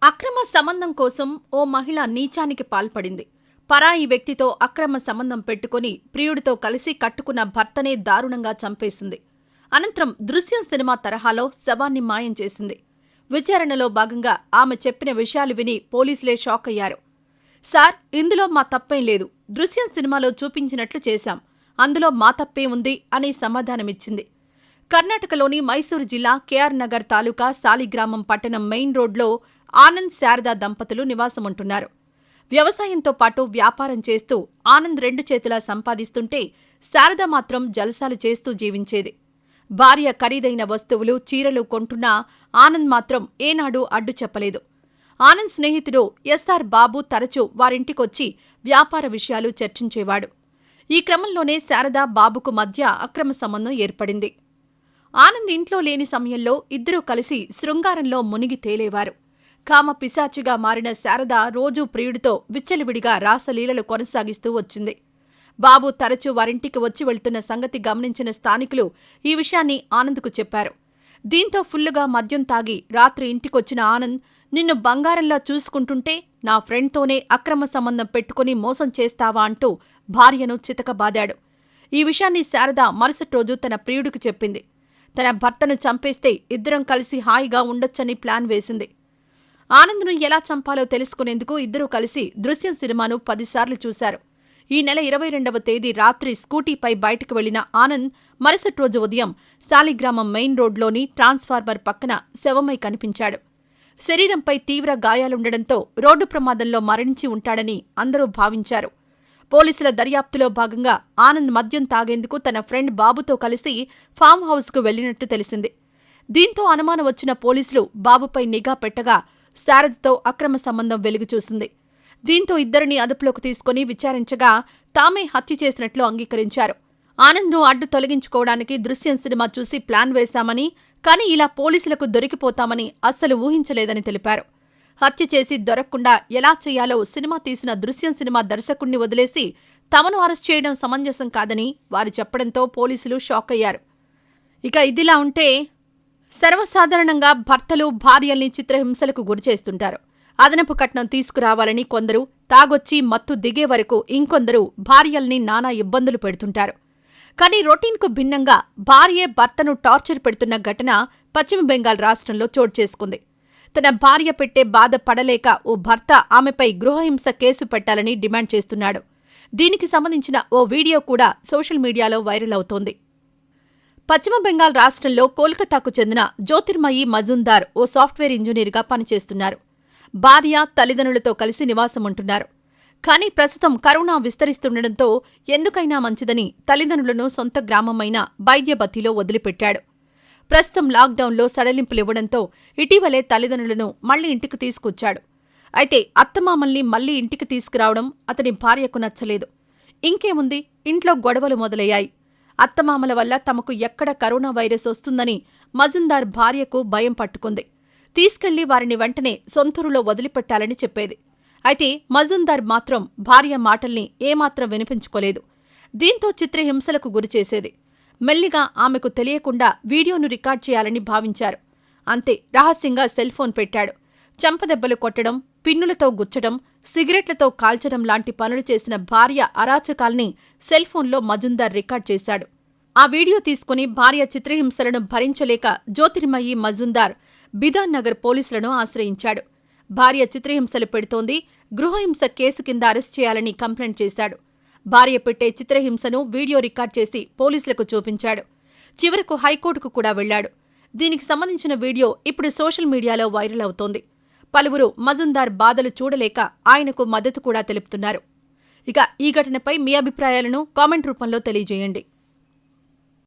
అక్రమ సంబంధం కోసం ఓ మహిళ నీచానికి పాల్పడింది. పరాయి వ్యక్తితో అక్రమ సంబంధం పెట్టుకుని ప్రియుడితో కలిసి కట్టుకున్న భర్తనే దారుణంగా చంపేసింది. అనంతరం దృశ్యం సినిమా తరహాలో శవాన్ని మాయం చేసింది. విచారణలో భాగంగా ఆమె చెప్పిన విషయాలు విని పోలీసులే షాక్ అయ్యారు. సార్, ఇందులో మా తప్పేం లేదు. దృశ్యం సినిమాలో చూపించినట్లు చేశాం. అందులో మా తప్పే ఉంది అని సమాధానమిచ్చింది. కర్ణాటకలోని మైసూరు జిల్లా కేఆర్ నగర్ తాలూకా సాలిగ్రామం పట్టణం మెయిన్ రోడ్లో ఆనంద్, శారద దంపతులు నివాసముంటున్నారు. వ్యవసాయంతో పాటు వ్యాపారం చేస్తూ ఆనంద్ 2 చేతులా సంపాదిస్తుంటే శారద మాత్రం జలసాలు చేస్తూ జీవించేది. భార్య ఖరీదైన వస్తువులు, చీరలు కొంటున్నా ఆనంద్ మాత్రం ఏనాడూ అడ్డు చెప్పలేదు. ఆనంద్ స్నేహితుడు ఎస్ఆర్ బాబు తరచూ వారింటికొచ్చి వ్యాపార విషయాలు చర్చించేవాడు. ఈ క్రమంలోనే శారద, బాబుకు మధ్య అక్రమ సంబంధం ఏర్పడింది. ఆనంద్ ఇంట్లో లేని సమయంలో ఇద్దరూ కలిసి శృంగారంలో మునిగి తేలేవారు. కామ పిశాచిగా మారిన శారద రోజూ ప్రియుడితో విచ్చలవిడిగా రాసలీలలు కొనసాగిస్తూ వచ్చింది. బాబు తరచూ వారింటికి వచ్చి వెళ్తున్న సంగతి గమనించిన స్థానికులు ఈ విషయాన్ని ఆనంద్కు చెప్పారు. దీంతో ఫుల్లుగా మద్యం తాగి రాత్రి ఇంటికొచ్చిన ఆనంద్, నిన్ను బంగారంలా చూసుకుంటుంటే నా ఫ్రెండ్తోనే అక్రమ సంబంధం పెట్టుకుని మోసం చేస్తావా అంటూ భార్యను చితకబాదాడు. ఈ విషయాన్ని శారద మరుసటి రోజు తన ప్రియుడికి చెప్పింది. తన భర్తను చంపేస్తే ఇద్దరం కలిసి హాయిగా ఉండొచ్చని ప్లాన్ వేసింది. ఆనంద్ను ఎలా చంపాలో తెలుసుకునేందుకు ఇద్దరూ కలిసి దృశ్యం సినిమాను 10 సార్లు చూశారు. ఈ నెల 22వ తేదీ రాత్రి స్కూటీపై బయటకు వెళ్లిన ఆనంద్ మరుసటి రోజు ఉదయం సాలిగ్రామం మెయిన్ రోడ్లోని ట్రాన్స్ఫార్మర్ పక్కన శవమై కనిపించాడు. శరీరంపై తీవ్ర గాయాలుండడంతో రోడ్డు ప్రమాదంలో మరణించి ఉంటాడని అందరూ భావించారు. పోలీసుల దర్యాప్తులో భాగంగా ఆనంద్ మద్యం తాగేందుకు తన ఫ్రెండ్ బాబుతో కలిసి ఫామ్ హౌస్కు వెళ్లినట్టు తెలిసింది. దీంతో అనుమానం వచ్చిన పోలీసులు బాబుపై నిఘా పెట్టగా శారదతో అక్రమ సంబంధం వెలుగుచూసింది. దీంతో ఇద్దరిని అదుపులోకి తీసుకుని విచారించగా తామే హత్య చేసినట్లు అంగీకరించారు. ఆనంద్ను అడ్డు తొలగించుకోవడానికి దృశ్యం సినిమా చూసి ప్లాన్ వేశామని, కానీ ఇలా పోలీసులకు దొరికిపోతామని అస్సలు ఊహించలేదని తెలిపారు. హత్య చేసి దొరక్కుండా ఎలా చేయాలో సినిమా తీసిన దృశ్యం సినిమా దర్శకుణ్ణి వదిలేసి తమను అరెస్ట్ చేయడం సమంజసం కాదని వారు చెప్పడంతో పోలీసులు షాక్ అయ్యారు. ఇక ఇదిలా ఉంటే, సర్వసాధారణంగా భర్తలు భార్యల్ని చిత్రహింసలకు గురిచేస్తుంటారు. అదనపు కట్నం తీసుకురావాలని కొందరు, తాగొచ్చి మత్తు దిగే వరకు ఇంకొందరు భార్యల్ని నానా ఇబ్బందులు పెడుతుంటారు. కానీ రొటీన్కు భిన్నంగా భార్యే భర్తను టార్చర్ పెడుతున్న ఘటన పశ్చిమ బెంగాల్ రాష్ట్రంలో చోటు చేసుకుంది. తన భార్య పెట్టే బాధ పడలేక ఓ భర్త ఆమెపై గృహహింస కేసు పెట్టాలని డిమాండ్ చేస్తున్నాడు. దీనికి సంబంధించిన ఓ వీడియో కూడా సోషల్ మీడియాలో వైరల్ అవుతోంది. పశ్చిమ బెంగాల్ రాష్ట్రంలో కోల్కతాకు చెందిన జ్యోతిర్మయి మజుందార్ ఓ సాఫ్ట్వేర్ ఇంజనీర్గా పనిచేస్తున్నారు. భార్య, తల్లిదండ్రులతో కలిసి నివాసముంటున్నారు. కానీ ప్రస్తుతం కరోనా విస్తరిస్తుండటంతో ఎందుకైనా మంచిదని తల్లిదండ్రులను సొంత గ్రామమైన బైద్యబతిలో వదిలిపెట్టాడు. ప్రస్తుతం లాక్డౌన్లో సడలింపులివ్వడంతో ఇటీవలే తల్లిదండ్రులను మళ్లీ ఇంటికి తీసుకొచ్చాడు. అయితే అత్తమామల్ని మళ్లీ ఇంటికి తీసుకురావడం అతని భార్యకు నచ్చలేదు. ఇంకేముంది, ఇంట్లో గొడవలు మొదలయ్యాయి. అత్తమామల వల్ల తమకు ఎక్కడ కరోనా వైరస్ వస్తుందని మజుందార్ భార్యకు భయం పట్టుకుంది. తీసుకెళ్లి వారిని వెంటనే సొంతూరులో వదిలిపెట్టాలని చెప్పేది. అయితే మజుందార్ మాత్రం భార్య మాటల్ని ఏమాత్రం వినిపించుకోలేదు. దీంతో చిత్రహింసలకు గురిచేసేది. మెల్లిగా ఆమెకు తెలియకుండా వీడియోను రికార్డ్ చేయాలని భావించారు. అంతే, రహస్యంగా సెల్ఫోన్ పెట్టాడు. చెంపదెబ్బలు కొట్టడం, పిన్నులతో గుచ్చడం, సిగరెట్లతో కాల్చడం లాంటి పనులు చేసిన భార్య అరాచకాల్ని సెల్ఫోన్లో మజుందార్ రికార్డ్ చేశాడు. ఆ వీడియో తీసుకుని భార్య చిత్రహింసలను భరించలేక జ్యోతిర్మయి మజుందార్ బిధాన్ నగర్ పోలీసులను ఆశ్రయించాడు. భార్య చిత్రహింసలు పెడుతోంది, గృహహింస కేసు కింద అరెస్ట్ చేయాలని కంప్లైంట్ చేశాడు. భార్య పెట్టే చిత్రహింసను వీడియో రికార్డ్ చేసి పోలీసులకు చూపించాడు. చివరకు హైకోర్టుకు కూడా వెళ్లాడు. దీనికి సంబంధించిన వీడియో ఇప్పుడు సోషల్ మీడియాలో వైరల్ అవుతోంది. పలువురు మజుందార్ బాధలు చూడలేక ఆయనకు మద్దతు కూడా తెలుపుతున్నారు. ఇక ఈ ఘటనపై మీ అభిప్రాయాలను కామెంట్ రూపంలో తెలియజేయండి.